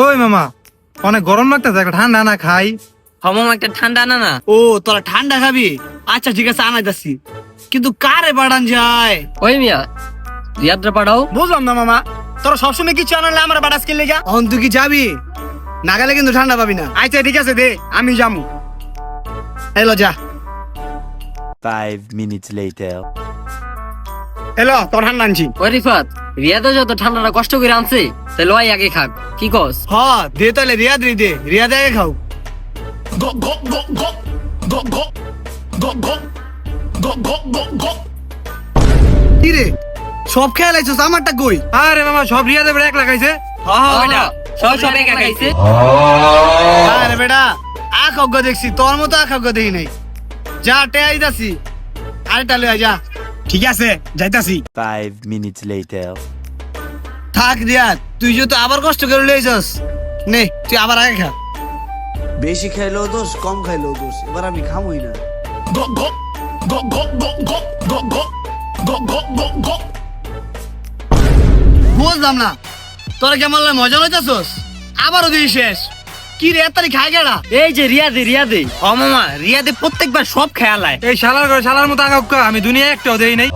ওই মামা অনেক গরম লাগতেছে, একটা ঠান্ডা না খাই। মামা একটা ঠান্ডা আনা না। ও তোরা ঠান্ডা খাবি? আচ্ছা ঠিক আছে আনাইতাছি, কিন্তু কারে পাঠান যায়? ওই মিয়া রিয়াদরা পাঠাও। বুঝলাম না মামা, তোরা সবসময় কিছু আনালে আমার বাটাস কিনলে গা অন তুই কি যাবি? না গেলে কিন্তু ঠান্ডা পাবি না। আচ্ছা ঠিক আছে দে, আমি যামু। এলো যা। 5 minutes later. এলো তোর ঠান্ডা আনছি। ওই রিফাত, রিয়াদও যত ঠান্ডাটা কষ্ট করে আনছে, তাহলে ওই আগে খাক, কি কস? হ দে তাহলে রিয়াদ রে দে, রিয়াদ আগে খাও। কি রে সব খেয়াল আইছস, আমারটা কই? আরে মামা সব রিয়াদে বেড়ে এক লাগাইছে। সব একা খাইছে। আরে বেটা আখগ্য দেখছি, তোর মতো আখগ্য দেখি নাই। যা টে আইতাছি, আরেকটা লইয়া যা। ঠিক আছে যাইতাছি। 5 minutes later. থাক রিয়াদ, তুই যেহেতু আবার কষ্ট করে লইছস, নে তুই আবার আগে খা। বেশি খাইলেও দোষ, কম খাইলেও দোষ, এবার আমি খামই না। বুঝলাম না তোরা কেমন লাগে মজা লইতাছস? আবারও দিই শেষ। কি রে তারি খাই গেলা? এই যে রিয়াদে ও মামা, রিয়াদে প্রত্যেকবার সব খেয়াল হয়। এই শালার ঘরে শালার মতো আঁকা আমি দুনিয়া একটাও দেই নাই।